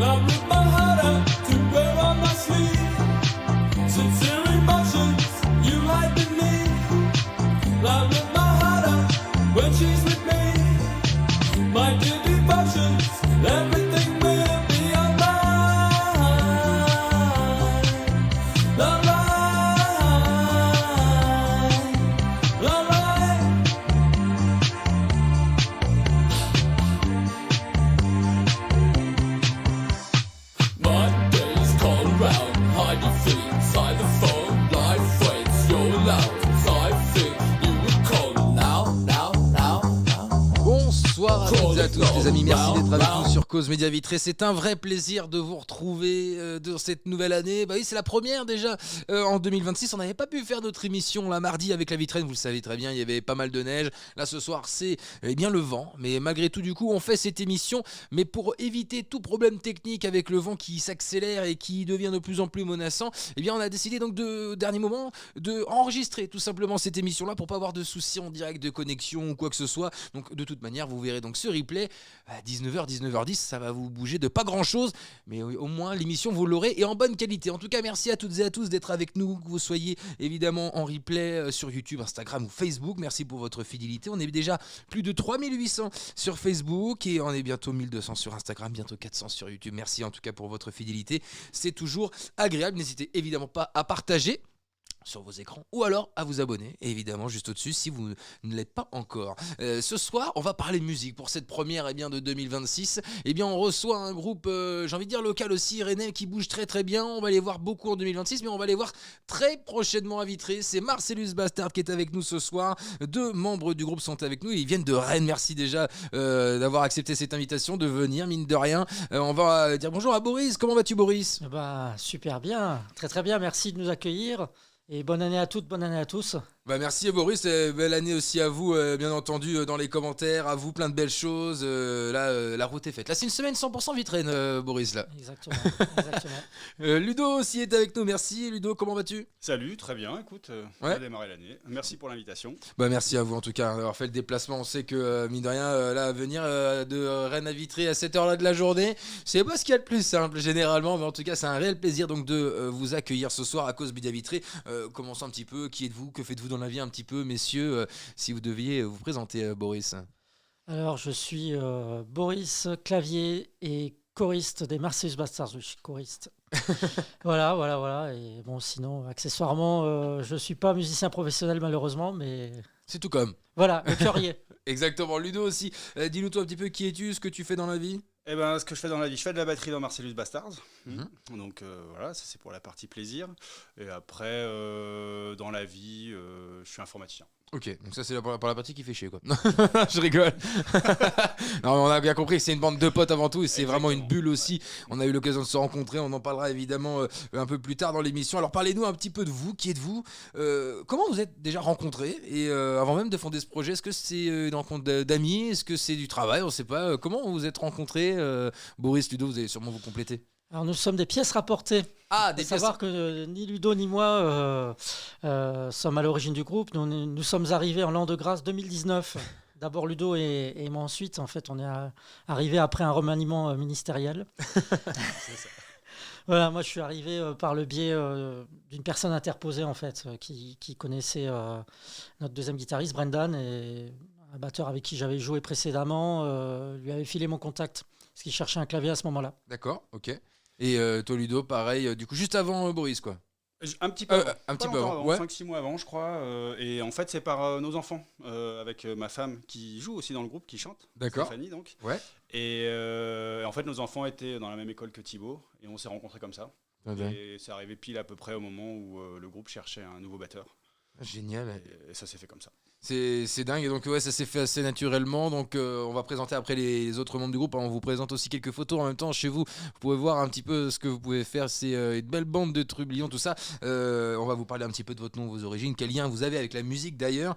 I rip my heart out to wear on my sleeve. Sincere emotions you hide beneath. I rip my heart out when she's with me. My dear devotions, everything will be alright. Alright, alright. Mondays call around, hide your feet inside the phone. Life waits, you're loud. I think you would call now. Bonsoir à toutes et à tous les amis, merci d'être avec nous sur Cause Média Vitré. C'est un vrai plaisir de vous retrouver dans cette nouvelle année. Bah oui, c'est la première déjà en 2026. On n'avait pas pu faire notre émission là mardi avec la vitrine, vous le savez très bien, il y avait pas mal de neige. Là ce soir c'est bien le vent, mais malgré tout du coup on fait cette émission. Mais pour éviter tout problème technique avec le vent qui s'accélère et qui devient de plus en plus menaçant, eh bien on a décidé donc au dernier moment de enregistrer tout simplement cette émission là pour pas avoir de soucis en direct de connexion ou quoi que ce soit. Donc de toute manière vous verrez donc ce replay à 19h, 19h10, ça va vous bouger de pas grand chose, mais au moins l'émission vous l'aurez et en bonne qualité. En tout cas merci à toutes et à tous d'être avec nous, que vous soyez évidemment en replay sur YouTube, Instagram ou Facebook. Merci pour votre fidélité, on est déjà plus de 3800 sur Facebook et on est bientôt 1200 sur Instagram, bientôt 400 sur YouTube. Merci en tout cas pour votre fidélité, c'est toujours agréable. N'hésitez évidemment pas à partager sur vos écrans ou alors à vous abonner, et évidemment juste au-dessus si vous ne l'êtes pas encore. Ce soir on va parler musique pour cette première de 2026. On reçoit un groupe j'ai envie de dire local aussi, rennais, qui bouge très très bien. On va les voir beaucoup en 2026, mais on va les voir très prochainement à Vitré. C'est Marcellus Bastard qui est avec nous ce soir. 2 membres du groupe sont avec nous, ils viennent de Rennes. Merci déjà d'avoir accepté cette invitation, de venir mine de rien. On va dire bonjour à Boris. Comment vas-tu Boris ? Super bien, très très bien, merci de nous accueillir. Et bonne année à toutes, bonne année à tous. Merci Boris, belle année aussi à vous, bien entendu, dans les commentaires, à vous, plein de belles choses. La route est faite. Là, c'est une semaine 100% Vitraine, Boris, là. Exactement. Ludo aussi est avec nous, merci. Ludo, comment vas-tu ? Salut, très bien, écoute, on va démarrer l'année. Merci pour l'invitation. Merci à vous en tout cas d'avoir fait le déplacement. On sait que, mine de rien, là, venir de Rennes à Vitré à cette heure-là de la journée, c'est pas ce qu'il y a de plus simple généralement, mais en tout cas, c'est un réel plaisir donc de vous accueillir ce soir à Cause Média Vitré. Commençons un petit peu, qui êtes-vous, que faites-vous dans la vie un petit peu, messieurs, si vous deviez vous présenter, Boris. Alors, je suis Boris, clavier et choriste des Marcellus Bastards. Oui, je suis choriste. voilà. Et bon, sinon, accessoirement, je suis pas musicien professionnel malheureusement, mais... C'est tout comme. Voilà, le cœur y est. Exactement. Ludo aussi, dis-nous toi un petit peu qui es-tu, ce que tu fais dans la vie ? Ce que je fais dans la vie, je fais de la batterie dans Marcellus Bastards. Donc voilà, ça c'est pour la partie plaisir. Et après, dans la vie, je suis informaticien. Ok, donc ça c'est pour la partie qui fait chier quoi. Je rigole. Non, mais on a bien compris que c'est une bande de potes avant tout et c'est vraiment une bulle aussi. On a eu l'occasion de se rencontrer, on en parlera évidemment un peu plus tard dans l'émission. Alors parlez-nous un petit peu de vous, qui êtes-vous, comment vous êtes déjà rencontrés et avant même de fonder ce projet, est-ce que c'est une rencontre d'amis, est-ce que c'est du travail, on sait pas, comment vous êtes rencontrés, Boris, Ludo, vous allez sûrement vous compléter. Alors nous sommes des pièces rapportées. Ah, des pièces. Savoir que ni Ludo ni moi sommes à l'origine du groupe. Nous sommes arrivés en l'an de grâce 2019. D'abord Ludo et moi ensuite. En fait, on est arrivé après un remaniement ministériel. C'est ça. Voilà, moi je suis arrivé par le biais d'une personne interposée en fait, qui connaissait notre deuxième guitariste Brendan, et un batteur avec qui j'avais joué précédemment lui avait filé mon contact parce qu'il cherchait un clavier à ce moment-là. D'accord, ok. Et toi Ludo, pareil, du coup juste avant Boris quoi. Un petit peu avant, un petit peu avant, ouais. 5-6 mois avant je crois, et en fait c'est par nos enfants, avec ma femme qui joue aussi dans le groupe, qui chante. D'accord. Stéphanie donc. Ouais. Et en fait nos enfants étaient dans la même école que Thibaut, et on s'est rencontrés comme ça. Et c'est arrivé pile à peu près au moment où le groupe cherchait un nouveau batteur. Génial. Et ça s'est fait comme ça. C'est dingue, et donc ouais, ça s'est fait assez naturellement. Donc on va présenter après les autres membres du groupe. On vous présente aussi quelques photos en même temps chez vous. Vous pouvez voir un petit peu ce que vous pouvez faire. C'est une belle bande de trublions, tout ça. On va vous parler un petit peu de votre nom, vos origines, quel lien vous avez avec la musique d'ailleurs.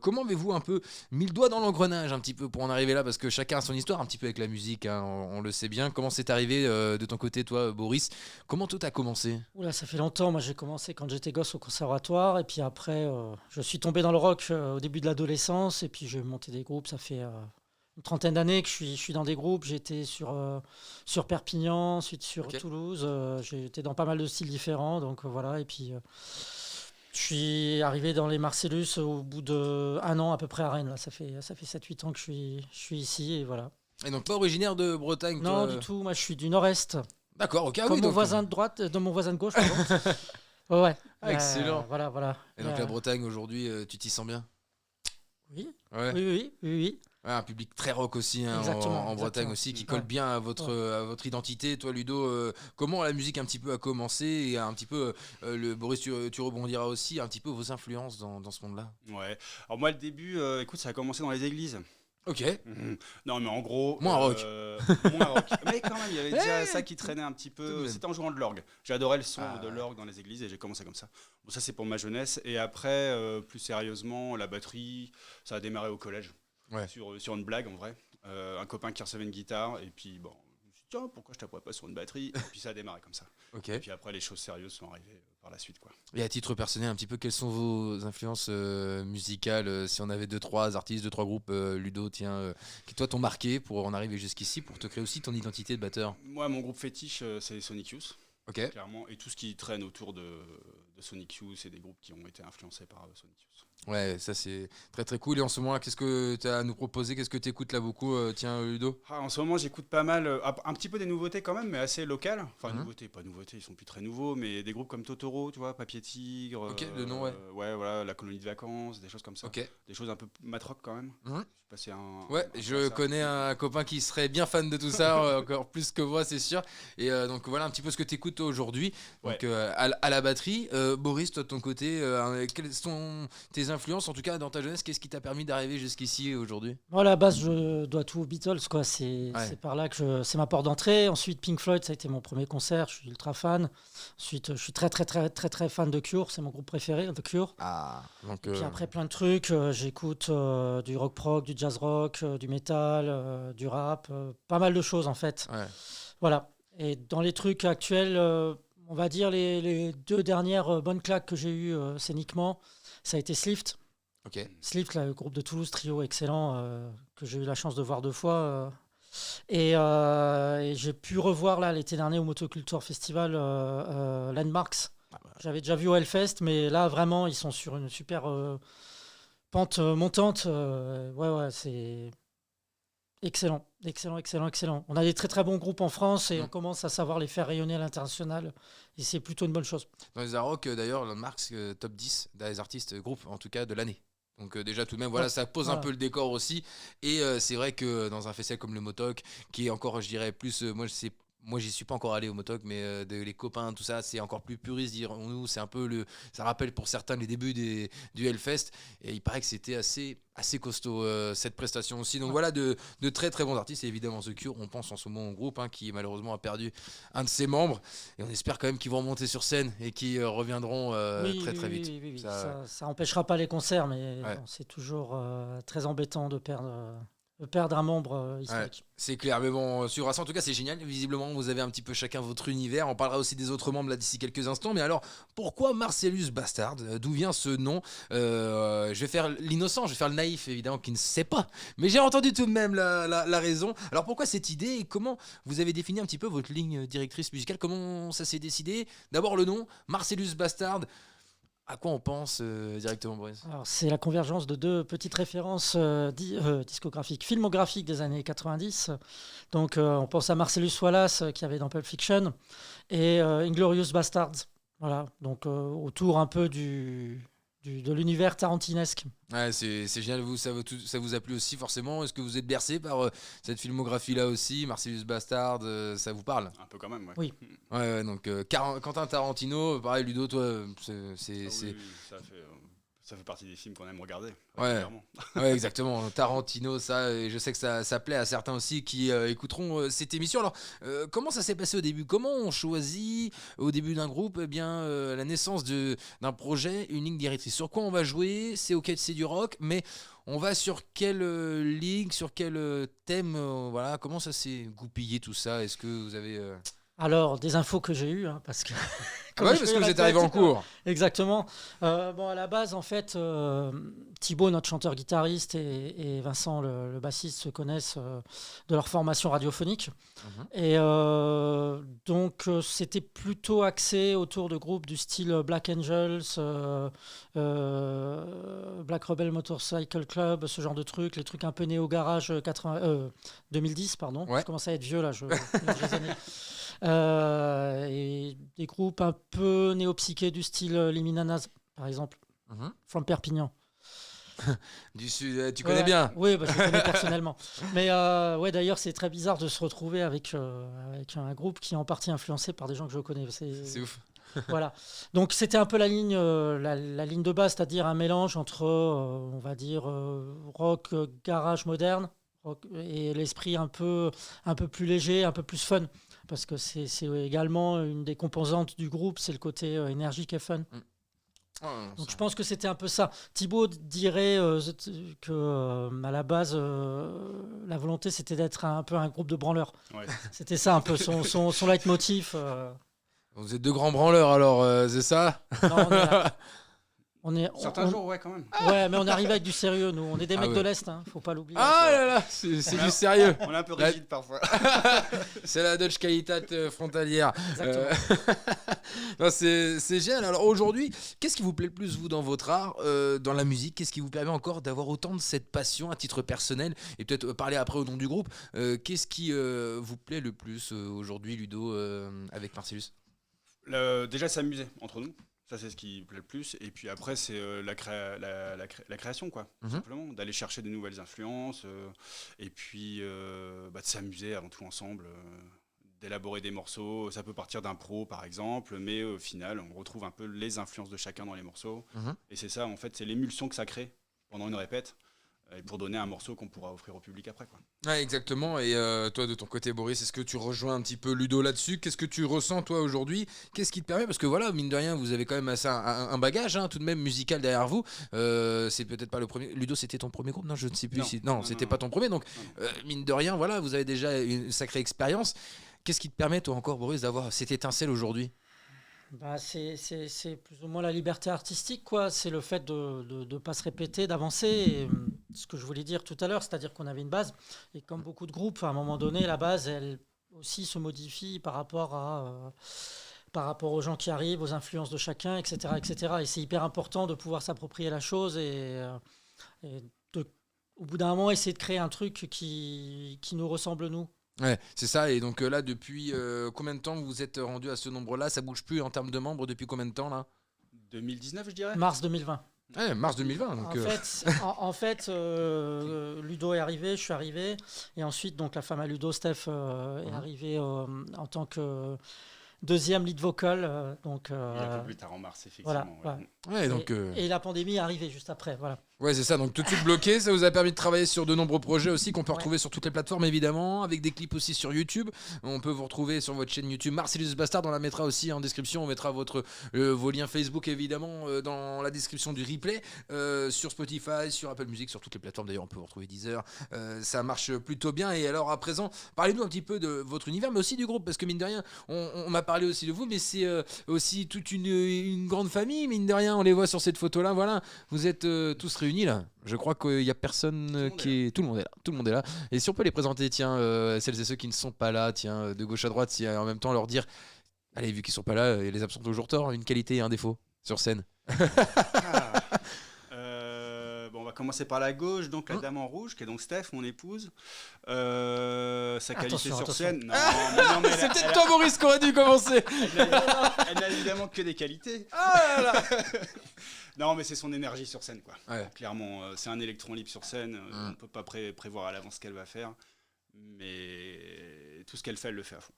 Comment avez-vous un peu mis le doigt dans l'engrenage un petit peu pour en arriver là, parce que chacun a son histoire un petit peu avec la musique, hein, on le sait bien. Comment c'est arrivé de ton côté, toi, Boris? Comment tout a commencé? Oula, ça fait longtemps. Moi, j'ai commencé quand j'étais gosse au conservatoire, et puis après, je suis tombé dans le rock au début de l'adolescence, et puis j'ai monté des groupes. Ça fait une trentaine d'années que je suis dans des groupes. J'étais sur Perpignan, ensuite sur Ok. Toulouse. J'ai été dans pas mal de styles différents. Donc voilà. Et puis je suis arrivé dans les Marcellus au bout d'1 an à peu près à Rennes. Là. Ça fait 7-8 ans que je suis ici. Et voilà. Et donc, pas originaire de Bretagne, Non, toi du tout. Moi, je suis du nord-est. D'accord, ok. Ah Comme oui, mon donc, voisin de droite, de mon voisin de gauche, pardon. Ouais. Ah, excellent. Voilà, voilà. Et donc, la Bretagne, aujourd'hui, tu t'y sens bien? Oui, Ouais. oui, oui, oui, oui. Ouais, un public très rock aussi hein, Exactement, en Bretagne exactement. aussi, qui Ouais. colle bien à votre identité. Toi, Ludo, comment la musique un petit peu a commencé et un petit peu, Boris, tu rebondiras aussi, un petit peu vos influences dans ce monde-là. Ouais. Alors moi, le début, écoute, ça a commencé dans les églises. Ok. Non, mais en gros. Moins rock. Moins rock. Mais quand même, il y avait déjà Ouais. ça qui traînait un petit Tout de peu. même. C'était en jouant de l'orgue. J'adorais le son Ah, de ouais. l'orgue dans les églises et j'ai commencé comme ça. Bon, ça, c'est pour ma jeunesse. Et après, plus sérieusement, la batterie, ça a démarré au collège. Ouais. Sur une blague, en vrai. Un copain qui recevait une guitare. Et puis, bon, je me suis dit, tiens, pourquoi je t'apprends pas sur une batterie? Et puis, ça a démarré comme ça. Ok. Et puis après, les choses sérieuses sont arrivées par la suite, quoi. Et à titre personnel, un petit peu, quelles sont vos influences musicales si on avait 2-3 artistes, 2-3 groupes, Ludo, tiens, qui toi t'ont marqué pour en arriver jusqu'ici, pour te créer aussi ton identité de batteur. Moi, mon groupe fétiche, c'est Sonic Youth. Ok. Clairement, et tout ce qui traîne autour de Sonic Youth et des groupes qui ont été influencés par Sonic Youth. Ouais, ça c'est très très cool. Et en ce moment-là, qu'est-ce que tu as à nous proposer? Qu'est-ce que tu écoutes là beaucoup, tiens, Ludo? En ce moment, j'écoute pas mal, un petit peu des nouveautés quand même, mais assez locales. Enfin, Mhm. nouveautés, pas nouveautés, ils sont plus très nouveaux, mais des groupes comme Totoro, tu vois, Papier Tigre. Ok, le nom, ouais. Ouais, voilà, La Colonie de Vacances, des choses comme ça. Ok. Des choses un peu mat-rock quand même. Mhm. Je suis passé Ouais, je connais un copain qui serait bien fan de tout ça, encore plus que moi, c'est sûr. Et donc voilà un petit peu ce que tu écoutes aujourd'hui. Donc Ouais. à la batterie, Boris, toi de ton côté, quelles sont tes influences, en tout cas dans ta jeunesse, qu'est-ce qui t'a permis d'arriver jusqu'ici aujourd'hui? Moi, à la base, je dois tout aux Beatles, quoi. C'est Ouais. c'est par là que c'est ma porte d'entrée. Ensuite, Pink Floyd, ça a été mon premier concert. Je suis ultra fan. Ensuite, je suis très, très, très, très, très fan de Cure. C'est mon groupe préféré, The Cure. Ah, donc Puis après, plein de trucs. J'écoute du rock prog, du jazz rock, du métal, du rap, pas mal de choses en fait. ouais. Voilà. Et dans les trucs actuels, on va dire les 2 dernières bonnes claques que j'ai eues scéniquement, ça a été Slift. Ok. Slift, là, le groupe de Toulouse, trio excellent, que j'ai eu la chance de voir 2 fois. Et j'ai pu revoir là l'été dernier au Motoculture Festival Landmarks. Ah bah. J'avais déjà vu au Hellfest, mais là vraiment ils sont sur une super pente montante. Ouais, ouais, c'est excellent, excellent, excellent, excellent. On a des très très bons groupes en France et on commence à savoir les faire rayonner à l'international. Et c'est plutôt une bonne chose. Dans les Arocs, d'ailleurs, Landmarks, top 10 des artistes groupes, en tout cas de l'année. Donc déjà tout de même, voilà, Ouais, ça pose un voilà. peu le décor aussi. Et c'est vrai que dans un festival comme le Motoc, qui est encore, je dirais, plus... moi, j'y suis pas encore allé au Motoc, mais les copains, tout ça, c'est encore plus puriste, dirons-nous. C'est un peu ça rappelle pour certains les débuts du Hellfest. Et il paraît que c'était assez costaud cette prestation aussi. Donc voilà, de très très bons artistes. Et évidemment, The Cure, on pense en ce moment au groupe qui malheureusement a perdu un de ses membres. Et on espère quand même qu'ils vont remonter sur scène et qu'ils reviendront Oui, très oui, très oui, vite. oui, oui. Ça- Ça empêchera pas les concerts, mais Ouais. bon, c'est toujours très embêtant de perdre un membre historique. C'est clair, mais bon, sur ça, en tout cas, c'est génial. Visiblement, vous avez un petit peu chacun votre univers. On parlera aussi des autres membres là d'ici quelques instants. Mais alors, pourquoi Marcellus Bastard? D'où vient ce nom? Je vais faire l'innocent, je vais faire le naïf, évidemment, qui ne sait pas. Mais j'ai entendu tout de même la raison. Alors, pourquoi cette idée et comment vous avez défini un petit peu votre ligne directrice musicale? Comment ça s'est décidé? D'abord, le nom, Marcellus Bastard. À quoi on pense directement, Boris? Alors, c'est la convergence de 2 petites références discographiques, filmographiques des années 90. Donc, on pense à Marcellus Wallace, qui avait dans Pulp Fiction, et Inglourious Basterds. Voilà, donc autour un peu de l'univers tarantinesque. Ouais, c'est génial. Ça vous a plu aussi, forcément? Est-ce que vous êtes bercé par cette filmographie-là aussi? Marcellus Bastard, ça vous parle? Un peu quand même, ouais. Oui. Ouais, donc Quentin Tarantino, pareil, Ludo, toi, Ah oui, oui, ça fait partie des films qu'on aime regarder. Ouais. Régulièrement. Ouais, exactement. Tarantino, ça, et je sais que ça plaît à certains aussi qui écouteront cette émission. Alors, comment ça s'est passé au début? Comment on choisit au début d'un groupe la naissance d'un projet, une ligne directrice? Sur quoi on va jouer? C'est ok, c'est du rock, mais on va sur quelle ligne, sur quel thème? Voilà, comment ça s'est goupillé tout ça? Est-ce que vous avez... Alors, des infos que j'ai eues, parce que Comme Ouais, je parce fais que vous la êtes arrivé en tête. cours. Exactement. Bon, à la base, en fait, Thibaut, notre chanteur-guitariste, et Vincent, le bassiste, se connaissent de leur formation radiophonique. Mhm. Et donc, c'était plutôt axé autour de groupes du style Black Angels, Black Rebel Motorcycle Club, ce genre de trucs, les trucs un peu néo-garage 2010, pardon. Ouais. Je commence à être vieux là, je mélange les années. Et des groupes un peu néo-psychés du style Liminanas, par exemple, Mhm. From Perpignan. Du sud, tu connais Ouais, bien. Oui, bah, je le connais personnellement. Mais ouais, d'ailleurs, c'est très bizarre de se retrouver avec un groupe qui est en partie influencé par des gens que je connais. C'est ouf. Voilà. Donc c'était un peu la ligne, la ligne de base, c'est-à-dire un mélange entre, on va dire, rock, garage moderne, et l'esprit un peu plus léger, un peu plus fun. Parce que c'est également une des composantes du groupe, c'est le côté énergique et fun. Ouais, Donc ça- je pense que c'était un peu ça. Thibaut dirait que à la base, la volonté c'était d'être un peu un groupe de branleurs. Ouais. C'était ça un peu son leitmotiv. Vous êtes deux grands branleurs alors, c'est ça? Non, on est, Certains jours, ouais, quand même. Ouais, mais on arrive avec du sérieux, nous. On est des Ah mecs ouais. de l'Est, hein, faut pas l'oublier. Ah là là, c'est du sérieux. On est un peu La- rigide parfois. C'est la Dutch Qualitat frontalière. Exactement. Non, c'est génial. Alors aujourd'hui, qu'est-ce qui vous plaît le plus, vous, dans votre art, dans la musique? Qu'est-ce qui vous permet encore d'avoir autant de cette passion à titre personnel? Et peut-être parler après au nom du groupe. Qu'est-ce qui vous plaît le plus aujourd'hui, Ludo, avec Marcellus? Déjà, s'amuser entre nous. Ça, c'est ce qui me plaît le plus. Et puis après, c'est la création, quoi. Tout Mhm. simplement. D'aller chercher de nouvelles influences. Et puis, de s'amuser avant tout ensemble. D'élaborer des morceaux. Ça peut partir d'impro, par exemple. Mais au final, on retrouve un peu les influences de chacun dans les morceaux. Mhm. Et c'est ça, en fait, c'est l'émulsion que ça crée pendant une répète. Et pour donner un morceau qu'on pourra offrir au public après, quoi. Ouais, exactement. Et toi, de ton côté, Boris, est-ce que tu rejoins un petit peu Ludo là-dessus? Qu'est-ce que tu ressens, toi, aujourd'hui? Qu'est-ce qui te permet? Parce que voilà, mine de rien, vous avez quand même assez un bagage, hein, tout de même musical derrière vous. C'est peut-être pas le premier. Ludo, c'était ton premier groupe? Non, je ne sais plus. Non. Si... Non, c'était non, pas non. ton premier. Donc, Non, non. mine de rien, voilà, vous avez déjà une sacrée expérience. Qu'est-ce qui te permet, toi, encore, Boris, d'avoir cette étincelle aujourd'hui? Bah, c'est plus ou moins la liberté artistique, quoi. C'est le fait de pas se répéter, d'avancer. Et, ce que je voulais dire tout à l'heure, c'est-à-dire qu'on avait une base. Et comme beaucoup de groupes, à un moment donné, la base, elle aussi se modifie par rapport aux gens qui arrivent, aux influences de chacun, etc., etc. Et c'est hyper important de pouvoir s'approprier la chose et au bout d'un moment, essayer de créer un truc qui nous ressemble, nous. Ouais, c'est ça. Et donc là, depuis combien de temps vous êtes rendu à ce nombre-là? Ça bouge plus en termes de membres depuis combien de temps, là? 2019, je dirais. Mars 2020. Ouais, mars 2020. Donc, En fait, Ludo est arrivé, je suis arrivé, et ensuite donc la femme à Ludo, Steph, est arrivée en tant que deuxième lead vocal. Donc Et un peu plus tard en mars, effectivement. voilà. ouais. voilà. ouais, donc, Et la pandémie est arrivée juste après. Voilà. ouais, c'est ça. Donc tout de suite bloqué. Ça vous a permis de travailler sur de nombreux projets aussi qu'on peut Ouais. retrouver sur toutes les plateformes, évidemment, avec des clips aussi sur YouTube. On peut vous retrouver sur votre chaîne YouTube Marcellus Bastard. On la mettra aussi en description. On mettra vos liens Facebook, évidemment, dans la description du replay. Sur Spotify, sur Apple Music, sur toutes les plateformes. D'ailleurs, on peut vous retrouver Deezer. Ça marche plutôt bien. Et alors, à présent, parlez-nous un petit peu de votre univers, mais aussi du groupe. Parce que, mine de rien, on m'a parlé aussi de vous, mais c'est aussi toute une grande famille, mine de rien. On les voit sur cette photo-là. Voilà, vous êtes tous réunis là. Je crois qu'il n'y a personne Tout le monde est là. Tout le monde est là. Et si on peut les présenter, tiens, celles et ceux qui ne sont pas là, tiens, de gauche à droite, si en même temps leur dire, allez, vu qu'ils sont pas là, les absents ont toujours tort, une qualité et un défaut sur scène. Ah. Bon, on va commencer par la gauche, donc la dame en rouge, qui est donc Steph, mon épouse. Sa qualité Attention, sur attention. scène. Non, mais C'est peut-être toi, Maurice, qui aurait dû commencer. elle n'a évidemment que des qualités. Ah là là. Non, mais c'est son énergie sur scène, quoi. Ouais. Clairement, c'est un électron libre sur scène. On ne peut pas prévoir à l'avance ce qu'elle va faire. Mais tout ce qu'elle fait, elle le fait à fond.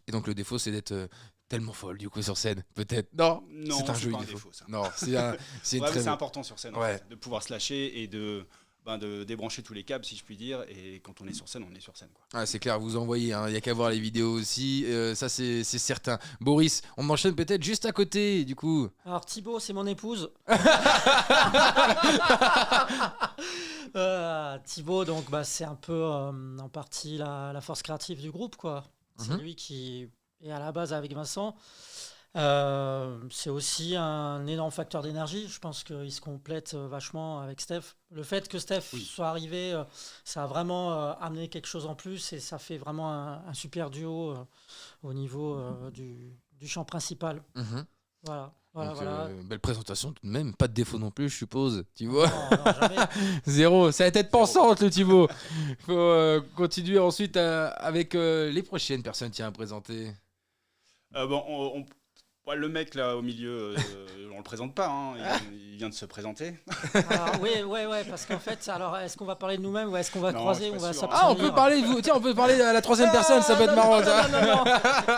Et donc le défaut, c'est d'être tellement folle du coup sur scène, peut-être. Non, Non, c'est un c'est joli pas un défaut. défaut, ça. Non, c'est une Ouais, mais très c'est important sur scène, en Ouais. fait, de pouvoir se lâcher et de débrancher tous les câbles, si je puis dire. Et quand on est sur scène, on est sur scène, quoi. Ah, c'est clair, vous envoyez, il n'y a qu'à voir les vidéos aussi, ça c'est certain. Boris, on enchaîne peut-être juste à côté, du coup. Alors Thibaut, c'est mon épouse. Thibaut, donc c'est un peu en partie la force créative du groupe, quoi. C'est Mhm. lui qui est à la base avec Vincent. C'est aussi un énorme facteur d'énergie. Je pense qu'il se complète vachement avec Steph. Le fait que Steph soit arrivé, ça a vraiment amené quelque chose en plus et ça fait vraiment un super duo au niveau du chant principal. Voilà. Donc, belle présentation tout de même, pas de défaut non plus, je suppose. Tu vois, Non, jamais. zéro. C'est la tête pensante, le Thibaut. Il faut continuer ensuite avec les prochaines personnes à présenter. Ouais, le mec là au milieu, on le présente pas, hein, il vient de se présenter. Alors, oui, parce qu'en fait, alors, est-ce qu'on va parler de nous-mêmes ou est-ce qu'on va Non, croiser je ou suis on va pas sûr. Ah, on s'abstenir peut parler de vous. Tiens, on peut parler à la troisième personne, ça peut être marrant. ça.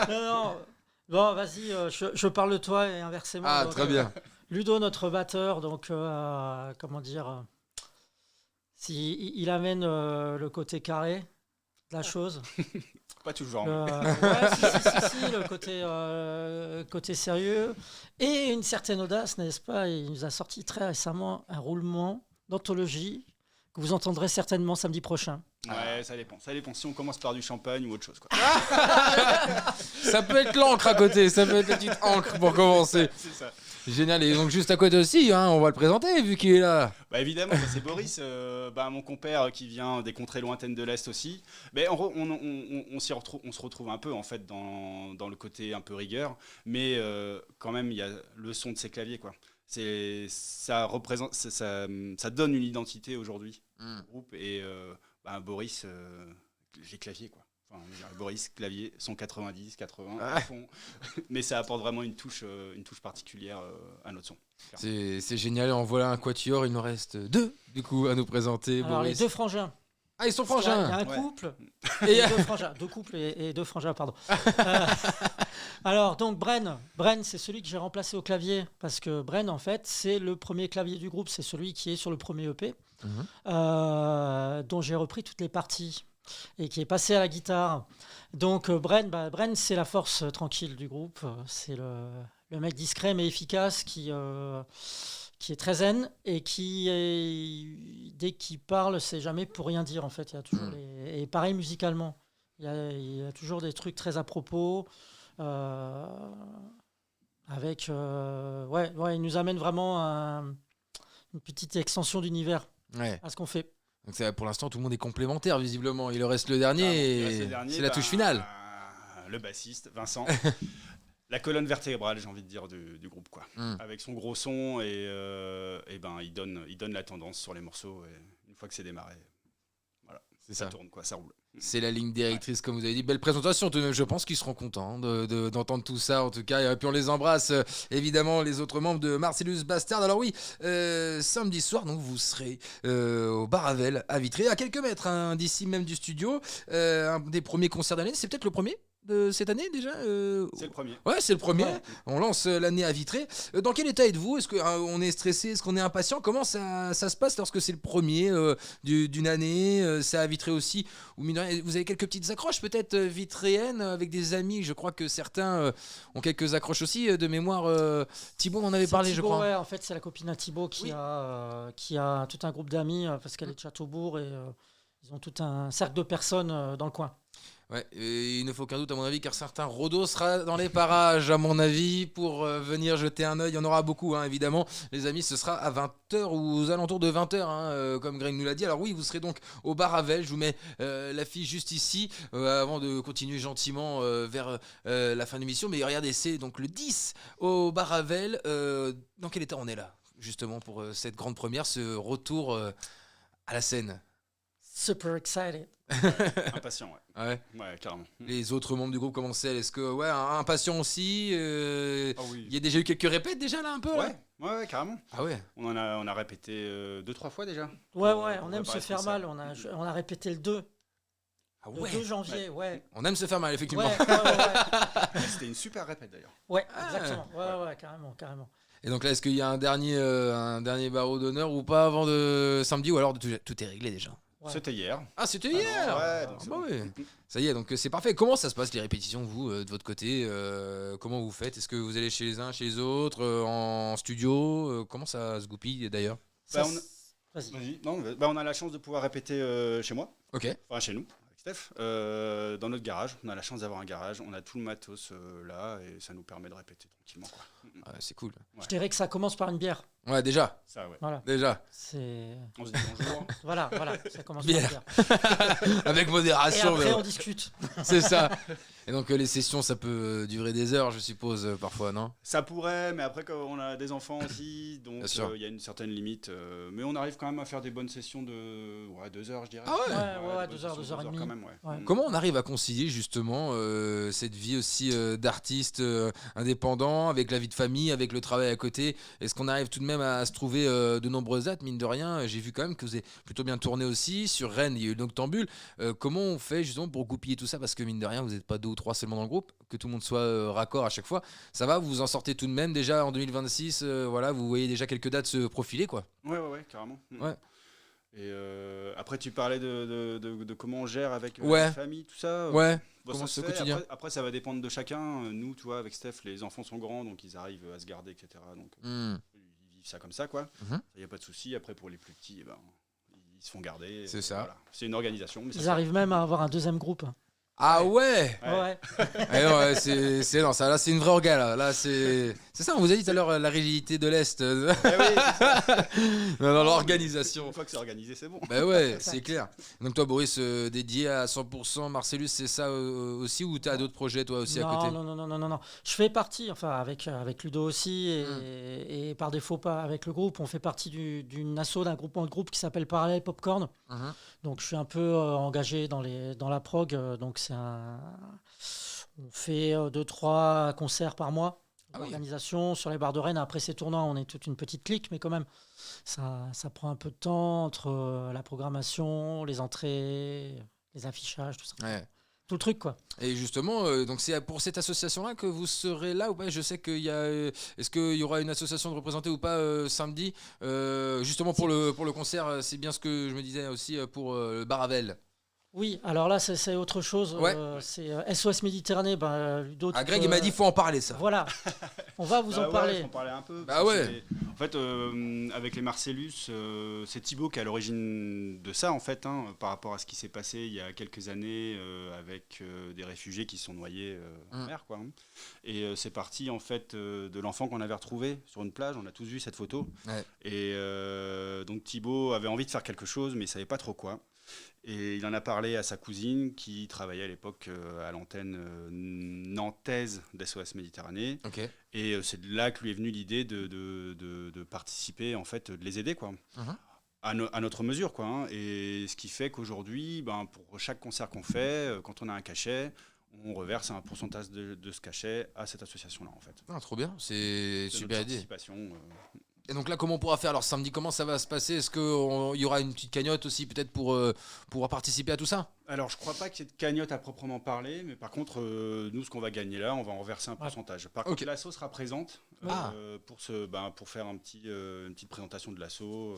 Non. Bon, vas-y, je parle de toi et inversement. Ah, Donc, très bien. Ludo, notre batteur, donc, il amène le côté carré de la chose. Pas toujours. Si, le côté sérieux et une certaine audace, n'est-ce pas? Il nous a sorti très récemment un roulement d'anthologie que vous entendrez certainement samedi prochain. Ouais, ça dépend. Ça dépend si on commence par du champagne ou autre chose, quoi. Ça peut être l'encre à côté, ça peut être la petite encre pour commencer. C'est ça. Génial, et donc juste à côté aussi, hein, on va le présenter vu qu'il est là. Bah évidemment, c'est Boris, mon compère qui vient des contrées lointaines de l'Est aussi. Mais on se retrouve un peu en fait dans le côté un peu rigueur, mais quand même il y a le son de ses claviers, quoi. Ça donne une identité aujourd'hui au groupe et Boris, les claviers, quoi. Enfin, Boris, clavier, son 90, 80, à fond. Mais ça apporte vraiment une touche particulière à notre son. C'est génial, en voilà un quatuor, il nous reste deux du coup à nous présenter. Alors, Boris. les deux frangins. Ah, ils sont Il y frangins. a un couple Et et deux frangins. Deux couples et deux frangins, pardon. Alors, donc, Bren, c'est celui que j'ai remplacé au clavier parce que Bren, en fait, c'est le premier clavier du groupe. C'est celui qui est sur le premier EP, dont j'ai repris toutes les parties et qui est passé à la guitare. Donc, Bren, c'est la force tranquille du groupe. C'est le mec discret mais efficace qui est très zen et dès qu'il parle, c'est jamais pour rien dire en fait. Il y a toujours et pareil musicalement, il y a toujours des trucs très à propos. Il nous amène vraiment une petite extension d'univers à ce qu'on fait. Donc pour l'instant, tout le monde est complémentaire visiblement. Il reste le dernier, c'est la touche finale. Le bassiste, Vincent. La colonne vertébrale, j'ai envie de dire, du groupe, quoi. Avec son gros son il donne la tendance sur les morceaux. Et une fois que c'est démarré, voilà, ça tourne, quoi, ça roule. C'est la ligne directrice, comme vous avez dit. Belle présentation, tout de même. Je pense qu'ils seront contents d'entendre tout ça, en tout cas. Et puis on les embrasse, évidemment, les autres membres de Marcellus Bastard. Alors oui, samedi soir, donc vous serez au Bar Havel à Vitré, à quelques mètres d'ici même du studio. Un des premiers concerts d'année. C'est peut-être le premier de cette année déjà C'est le premier. Ouais, c'est le premier. Ouais. On lance l'année à Vitré. Dans quel état êtes-vous? Est-ce qu'on est stressé? Est-ce qu'on est impatient? Comment ça se passe lorsque c'est le premier d'une année? C'est à Vitré aussi. Ou vous avez quelques petites accroches peut-être vitréennes avec des amis? Je crois que certains ont quelques accroches aussi de mémoire. Thibaut en avait parlé, je crois. Ouais, en fait, c'est la copine à Thibaut qui a tout un groupe d'amis parce qu'elle est de Châteaubourg et ils ont tout un cercle de personnes dans le coin. Ouais, et il ne faut aucun doute à mon avis car certain Rodo sera dans les parages à mon avis pour venir jeter un œil. Il y en aura beaucoup évidemment. Les amis, ce sera à 20h ou aux alentours de 20h comme Greg nous l'a dit. Alors oui, vous serez donc au Bar Havel. Je vous mets l'affiche juste ici avant de continuer gentiment vers la fin de l'émission. Mais regardez, c'est donc le 10 au Bar Havel. Dans quel état on est là justement pour cette grande première, ce retour à la scène? Super excited. Impatient, ouais. Ouais, carrément. Les autres membres du groupe, comment c'est? Est-ce que, impatient aussi Oui. Il y a déjà eu quelques répètes déjà là un peu là Ouais, carrément. Ah ouais. On a répété 2-3 fois déjà. Ouais, on aime se faire mal. On a répété le 2. Ah Le ouais. 2 janvier, ouais. On aime se faire mal effectivement. Ouais. C'était une super répète d'ailleurs. Ouais, exactement. Ouais, carrément. Et donc là, est-ce qu'il y a un dernier barreau d'honneur ou pas avant de samedi, ou alors tout est réglé déjà? Ouais. C'était hier. Ah, c'était hier. Ouais, donc c'est bon. ouais. Ça y est, donc c'est parfait. Comment ça se passe les répétitions, vous, de votre côté? Comment vous faites? Est-ce que vous allez chez les uns, chez les autres, en studio? Comment ça se goupille d'ailleurs? Vas-y. Vas-y. Non, on a la chance de pouvoir répéter chez moi. Ok. Enfin, chez nous, Steph, dans notre garage. On a la chance d'avoir un garage, on a tout le matos là et ça nous permet de répéter tranquillement, quoi. Ah, c'est cool. Je dirais que ça commence par une bière. Ouais, déjà. Ça, ouais. Voilà. Déjà. C'est... On se dit bonjour. Voilà, ça commence Bière. par une bière. Avec Et modération. après, mais- on discute. C'est ça. Et donc les sessions, ça peut durer des heures, je suppose, parfois, non? Ça pourrait, mais après, quand on a des enfants aussi, donc Bien sûr. il y a une certaine limite. Mais on arrive quand même à faire des bonnes sessions de 2 heures, je dirais. Ah ouais Ouais, des bonnes 2 heures, sessions, 2 heures et demie. quand même, ouais. Ouais. Comment on arrive à concilier justement cette vie aussi d'artiste indépendant avec la vie de famille, avec le travail à côté? Est-ce qu'on arrive tout de même à se trouver de nombreuses dates? Mine de rien, j'ai vu quand même que vous avez plutôt bien tourné aussi. Sur Rennes, il y a eu Noctambule. Comment on fait justement pour goupiller tout ça? Parce que mine de rien, vous n'êtes pas 2 ou 3 seulement dans le groupe, que tout le monde soit raccord à chaque fois. Ça va, vous vous en sortez tout de même déjà en 2026, voilà, vous voyez déjà quelques dates se profiler, quoi. Ouais, carrément. Ouais. Et après, tu parlais de comment on gère avec Ouais. la famille, tout ça. Ouais, Bon, comment ça c'est se au fait. quotidien? Après, ça va dépendre de chacun. Nous, tu vois, avec Steph, les enfants sont grands, donc ils arrivent à se garder, etc. Donc Hmm, ils vivent ça comme ça, quoi. Mhm. Il n'y a pas de souci. Après, pour les plus petits, eh ben, ils se font garder. C'est ça. Voilà. C'est une organisation. Mais ça se Ils fait. arrivent même à avoir un deuxième groupe. Ah ouais. Ouais. Eh non, ouais, c'est non, ça là c'est une vraie orga là. Là c'est ça, on vous a dit tout à l'heure la rigidité de l'Est. Eh oui, c'est ça. Dans l'organisation. Une fois que c'est organisé, c'est bon. Bah ouais, c'est clair. Donc toi Boris, dédié à 100% Marcellus, c'est ça aussi, ou t'as d'autres projets toi aussi à côté? Non. Je fais partie, enfin avec Ludo aussi, et par défaut pas avec le groupe. On fait partie d'une asso, d'un groupement de groupe qui s'appelle Parallel Popcorn. Mhm. Donc je suis un peu engagé dans la prog. Donc on fait 2-3 concerts par mois. Ah oui. Organisation sur les bars de Rennes. Après ces tournants, on est toute une petite clique, mais quand même, ça prend un peu de temps entre la programmation, les entrées, les affichages, tout ça. Ouais. Tout le truc, quoi. Et justement, donc c'est pour cette association-là que vous serez là ou pas? Je sais qu'il y a, est-ce qu'il y aura une association de représentés ou pas samedi? Justement pour le concert, c'est bien ce que je me disais aussi pour le Baravel. Oui, alors là, c'est autre chose. Ouais. C'est SOS Méditerranée. Ludo, Ah tu Greg peux- il m'a dit faut en parler ça. Voilà, on va vous Bah en ouais, parler. faut en parler un peu. Bah parce que ouais. En fait, avec les Marcellus, c'est Thibaut qui est à l'origine de ça, en fait, par rapport à ce qui s'est passé il y a quelques années avec des réfugiés qui sont noyés en mer, quoi. Et c'est parti, en fait, de l'enfant qu'on avait retrouvé sur une plage. On a tous vu cette photo. Ouais. Et donc Thibaut avait envie de faire quelque chose, mais il savait pas trop quoi. Et il en a parlé à sa cousine qui travaillait à l'époque à l'antenne nantaise d'SOS Méditerranée. Ok. Et c'est de là que lui est venue l'idée de participer, en fait, de les aider, quoi. Mhm. À notre mesure, quoi. Et ce qui fait qu'aujourd'hui, pour chaque concert qu'on fait, quand on a un cachet, on reverse un pourcentage de ce cachet à cette association-là, en fait. Ah, trop bien, c'est C'est super notre idée. participation. Et donc là, comment on pourra faire alors samedi? Comment ça va se passer? Est-ce qu'il y aura une petite cagnotte aussi peut-être pour pouvoir participer à tout ça? Alors, je crois pas qu'il y ait de cagnotte à proprement parler, mais par contre, nous, ce qu'on va gagner là, on va en reverser un pourcentage. Par Ok. contre, l'asso sera présente Ah. pour faire une petite présentation de l'asso,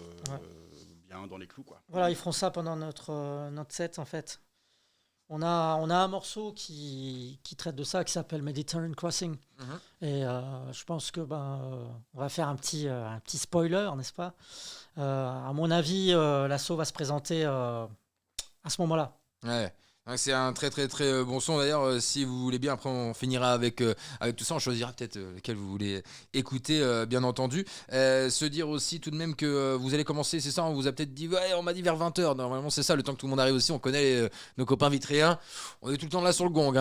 bien dans les clous, quoi. Voilà, ils feront ça pendant notre set, en fait. On a un morceau qui traite de ça, qui s'appelle Mediterranean Crossing. Mhm. Et je pense que on va faire un petit spoiler, n'est-ce pas? À mon avis, l'assaut va se présenter à ce moment-là. Ouais. Donc, c'est un très très très bon son d'ailleurs. Si vous voulez bien, après on finira avec tout ça. On choisira peut-être lequel vous voulez écouter, bien entendu. Se dire aussi tout de même que vous allez commencer, c'est ça, on vous a peut-être dit, ouais, on m'a dit vers 20h. Normalement, c'est ça, le temps que tout le monde arrive aussi. On connaît nos copains vitréens. On est tout le temps là sur le gong.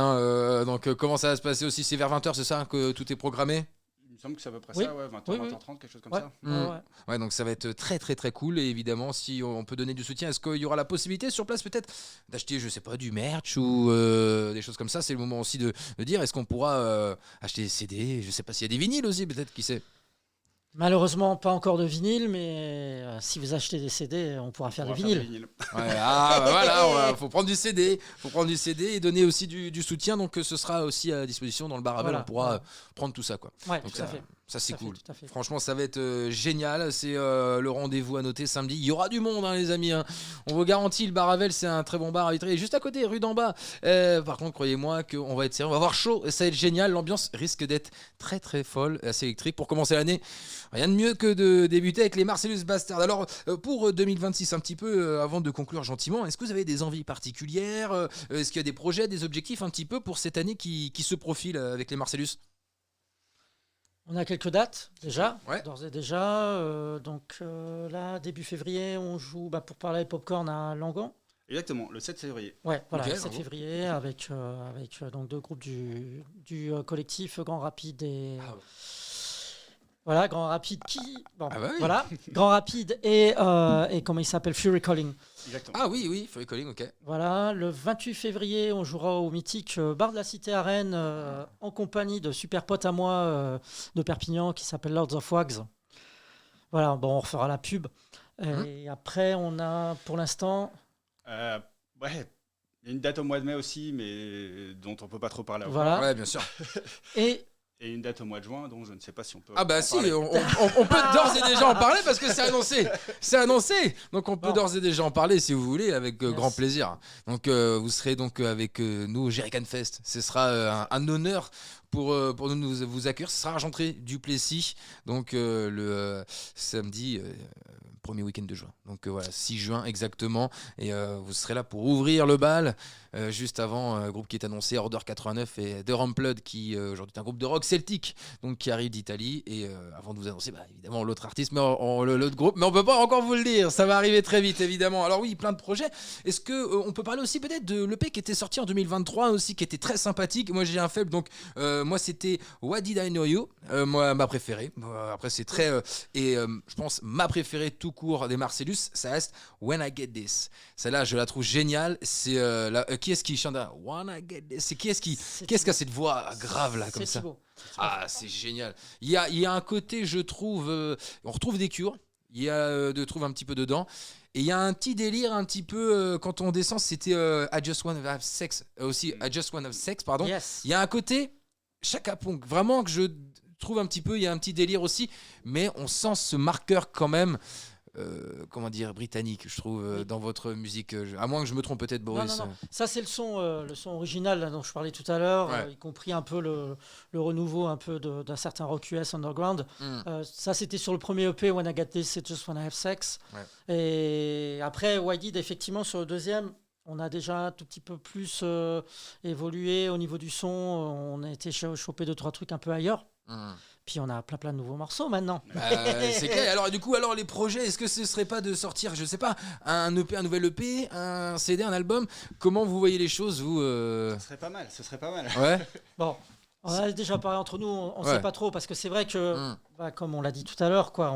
Donc, comment ça va se passer aussi? C'est vers 20h, c'est ça, que tout est programmé? Il me semble que c'est à peu près Oui. ça, ouais, 20h, Oui, oui. 20h30, quelque chose comme Ouais. ça. Ouais. Ouais, donc ça va être très très très cool. Et évidemment, si on peut donner du soutien, est-ce qu'il y aura la possibilité sur place peut-être d'acheter, je sais pas, du merch ou des choses comme ça? C'est le moment aussi de dire, est-ce qu'on pourra acheter des CD? Je sais pas s'il y a des vinyles aussi, peut-être, qui sait? Malheureusement, pas encore de vinyle, mais si vous achetez des CD, on pourra faire On des va faire vinyles. Ouais, voilà, faut prendre du CD, et donner aussi du soutien. Donc ce sera aussi à disposition dans le bar à Voilà, on pourra voilà. prendre tout ça, quoi. Ouais, Donc tout à fait. ça c'est Tout à fait, cool. tout à fait. Franchement, ça va être génial. C'est le rendez-vous à noter samedi. Il y aura du monde, les amis. On vous garantit, le bar Ravel, c'est un très bon bar à Vitré. Juste à côté, rue d'en bas. Par contre, croyez-moi qu'on va être sérieux. On va avoir chaud et ça va être génial. L'ambiance risque d'être très très folle, assez électrique. Pour commencer l'année, Rien de mieux que de débuter avec les Marcellus Bastard. Alors, pour 2026, un petit peu avant de conclure gentiment, est-ce que vous avez des envies particulières Est-ce qu'il y a des projets, des objectifs un petit peu pour cette année qui se profile avec les Marcellus? On a quelques dates déjà, Ouais. d'ores et déjà. Là, début février, on joue pour parler Popcorn à Langon. Exactement, le 7 février. Ouais, voilà, Ok, le 7 bravo. février, avec donc 2 groupes du collectif Grand Rapide et. Ah ouais. Voilà, Grand Rapide Bon, Ah bah oui. voilà, Grand Rapide et comment il s'appelle, Fury Calling. Exactement. Ah oui, Fury Calling, ok. Voilà, le 28 février, on jouera au mythique bar de la Cité à Rennes en compagnie de super potes à moi de Perpignan qui s'appelle Lords of Wags. Voilà, bon, on refera la pub. Et après, on a pour l'instant. Ouais, il y a une date au mois de mai aussi, mais dont on peut pas trop parler. Voilà. Ouais, bien sûr. Et Et une date au mois de juin, dont je ne sais pas si on peut. Ah bah en si, parler. on peut d'ores et déjà en parler parce que c'est annoncé. C'est annoncé. Donc on peut Bon. d'ores et déjà en parler si vous voulez avec Yes. grand plaisir. Donc vous serez donc avec nous au Jerrycan Fest. Ce sera un honneur pour nous vous accueillir. Ce sera Argentré Duplessis. Donc le samedi premier week-end de juin. Donc voilà, 6 juin exactement. Et vous serez là pour ouvrir le bal. Juste avant, un groupe qui est annoncé, Order 89 et The Ramplood, qui aujourd'hui est un groupe de rock celtique, donc qui arrive d'Italie. Et avant de vous annoncer, évidemment, l'autre artiste, mais l'autre groupe, mais on peut pas encore vous le dire, ça va arriver très vite, évidemment. Alors oui, plein de projets. Est-ce que on peut parler aussi peut-être de l'EP qui était sorti en 2023 aussi, qui était très sympathique. Moi, j'ai un faible, donc moi, c'était What Did I Know You, moi, ma préférée. Après, c'est très je pense ma préférée tout court des Marcellus, ça reste When I Get This. Celle-là, je la trouve géniale. C'est qui est-ce qui chante When I Get This? C'est qui est-ce qui a cette voix grave là comme c'est ça? Thibaut. Ah, c'est génial. Il y a un côté, je trouve, on retrouve des Cures. Il y a de trouve un petit peu dedans. Et il y a un petit délire un petit peu quand on descend, c'était I Just Wanna Have Sex aussi. I Just Wanna Have Sex, pardon. Yes. Il y a un côté Chaka Ponk, vraiment que je trouve un petit peu. Il y a un petit délire aussi, mais on sent ce marqueur quand même. Comment dire, britannique, je trouve, Oui. dans votre musique. À moins que je me trompe peut-être, Boris. Non. Ça, c'est le son original là, dont je parlais tout à l'heure, Ouais. y compris un peu le renouveau un peu d'un certain rock US underground. Ça, c'était sur le premier EP, When I Get This, It's Just Wanna Have Sex. Ouais. Et après, Why Did, effectivement, sur le deuxième, on a déjà un tout petit peu plus évolué au niveau du son. On a été choper 2-3 trucs un peu ailleurs. Puis on a plein de nouveaux morceaux maintenant. C'est clair. Alors du coup, les projets, est-ce que ce serait pas de sortir, je sais pas, un EP, un nouvel EP, un CD, un album? Comment vous voyez les choses, vous Ce serait pas mal, ce serait pas mal. Ouais. Bon, on a déjà parlé entre nous, on Ouais. sait pas trop, parce que c'est vrai que, comme on l'a dit tout à l'heure, quoi,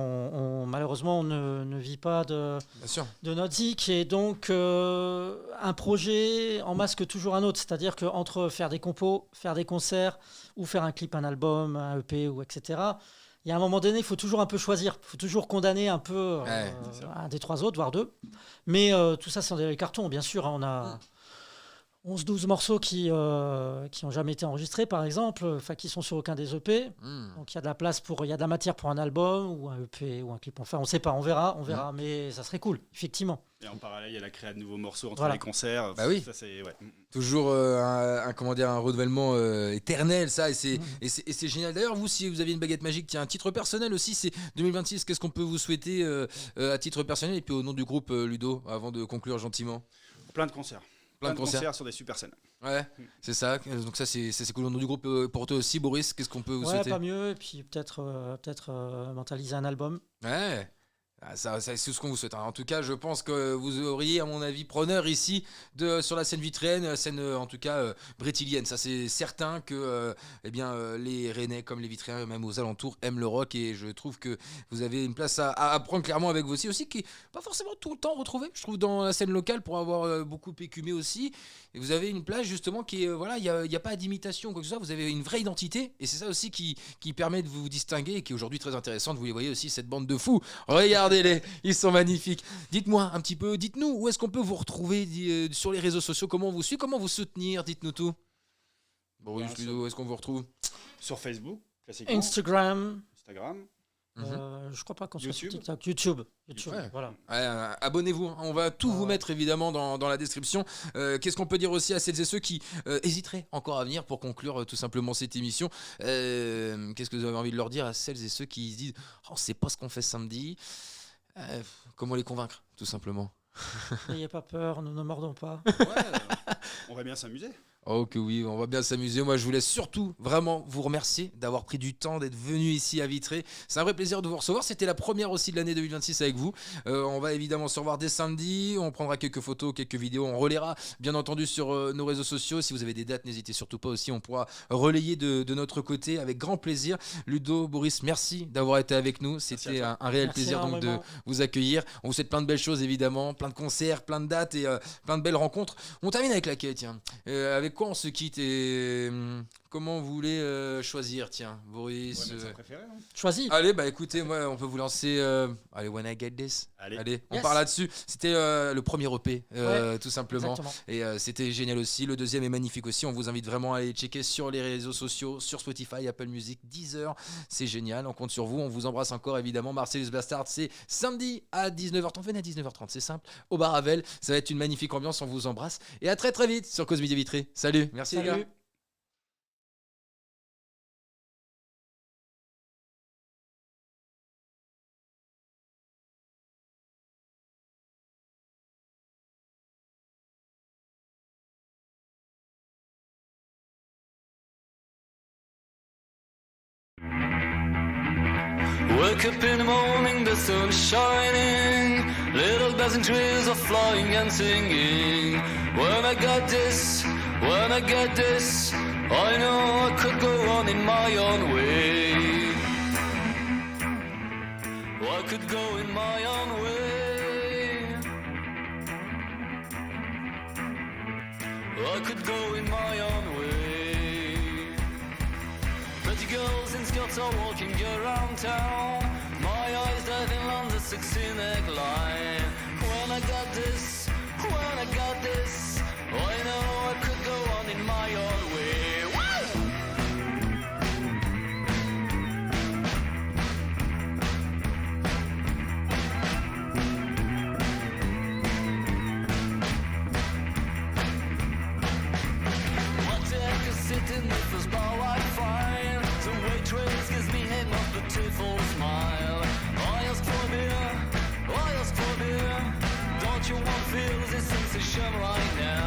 malheureusement, on ne vit pas de Bien sûr. notre zik, et donc un projet en masque toujours un autre, c'est-à-dire qu'entre faire des compos, faire des concerts, ou faire un clip, un album, un EP, ou etc., il y a un moment donné, il faut toujours un peu choisir, il faut toujours condamner un peu un des trois autres, voire deux. Mais tout ça, c'est des cartons, bien sûr. On a 11-12 morceaux qui ont jamais été enregistrés, par exemple, enfin qui sont sur aucun des EP. Donc il y a de la place il y a de la matière pour un album ou un EP ou un clip. Enfin, on sait pas, on verra, mais ça serait cool, effectivement. Et en parallèle, il y a la créa de nouveaux morceaux entre Voilà. les concerts. Bah oui. Ça, c'est, ouais. Toujours un renouvellement éternel, ça, et c'est génial. D'ailleurs, vous, si vous aviez une baguette magique, tiens, un titre personnel aussi, c'est 2026, qu'est-ce qu'on peut vous souhaiter à titre personnel et puis au nom du groupe Ludo, avant de conclure gentiment? Plein de concerts. Plein de concerts sur des super scènes. Ouais, c'est ça. Donc ça, c'est cool. Au nom du groupe, pour toi aussi, Boris, qu'est-ce qu'on peut vous Ouais, souhaiter? pas mieux. Et puis peut-être mentaliser un album. Ouais. Ça, c'est ce qu'on vous souhaite. En tout cas, je pense que vous auriez, à mon avis, preneur ici sur la scène vitrienne, scène en tout cas brétilienne. Ça, c'est certain que les Rennais comme les Vitriens, même aux alentours, aiment le rock. Et je trouve que vous avez une place à prendre clairement avec vous aussi qui n'est pas forcément tout le temps retrouvée, je trouve, dans la scène locale pour avoir beaucoup écumé aussi. Et vous avez une place justement qui est, il n'y a pas d'imitation ou quoi que ce soit. Vous avez une vraie identité. Et c'est ça aussi qui permet de vous distinguer et qui est aujourd'hui très intéressante. Vous les voyez aussi, cette bande de fous. Regardez. Ils sont magnifiques. Dites-moi un petit peu, dites-nous où est-ce qu'on peut vous retrouver sur les réseaux sociaux, comment on vous suit, comment vous soutenir, dites-nous tout. Boris, Ludo, où est-ce qu'on vous retrouve? Sur Facebook, classiquement. Instagram. Je crois pas qu'on soit sur YouTube TikTok. YouTube, Ouais. voilà. Ouais, abonnez-vous, hein. On va tout vous mettre évidemment dans la description. Qu'est-ce qu'on peut dire aussi à celles et ceux qui hésiteraient encore à venir pour conclure tout simplement cette émission? Qu'est-ce que vous avez envie de leur dire à celles et ceux qui se disent on sait pas ce qu'on fait samedi? Comment les convaincre tout simplement? N'ayez pas peur, nous ne mordons pas. On va bien s'amuser. Oh que oui, on va bien s'amuser. Moi, je voulais surtout vraiment vous remercier d'avoir pris du temps, d'être venu ici à Vitré. C'est un vrai plaisir de vous recevoir. C'était la première aussi de l'année 2026 avec vous. On va évidemment se revoir dès samedi. On prendra quelques photos, quelques vidéos. On relaiera bien entendu sur nos réseaux sociaux. Si vous avez des dates, n'hésitez surtout pas aussi. On pourra relayer de notre côté avec grand plaisir. Ludo, Boris, merci d'avoir été avec nous. C'était un réel Merci plaisir donc de énormément. vous accueillir. On vous souhaite plein de belles choses évidemment, plein de concerts, plein de dates et plein de belles rencontres. On termine avec laquelle, tiens. Avec quoi on se quitte et comment vous voulez choisir, tiens, Boris? Ouais, préféré, hein. Choisis. Allez, bah écoutez, moi on peut vous lancer. Allez, When I Get This. Allez. On Yes. part là-dessus. C'était le premier EP, tout simplement. Exactement. Et c'était génial aussi. Le deuxième est magnifique aussi. On vous invite vraiment à aller checker sur les réseaux sociaux, sur Spotify, Apple Music, Deezer. C'est génial. On compte sur vous. On vous embrasse encore évidemment. Marcellus Bastard, c'est samedi à 19h30. Venez à 19h30, c'est simple. Au bar Havel. Ça va être une magnifique ambiance. On vous embrasse. Et à très très vite sur Cause Média Vitré. Salut. Merci les gars. Salut. Wake up in the morning, the sun is shining. Little bells and trees are flying and singing. When I got this, I know I could go on in my own way. I could go in my own way. I could go in my own way. Pretty girls in skirts are walking around town. My eyes diving on the 16 neckline. When I got this, I know I could go on in my own way. Woo! What the heck is sitting with this bar I find? The waitress gives me a most beautiful smile. I ask for beer. Don't you want to feel this sensation right now?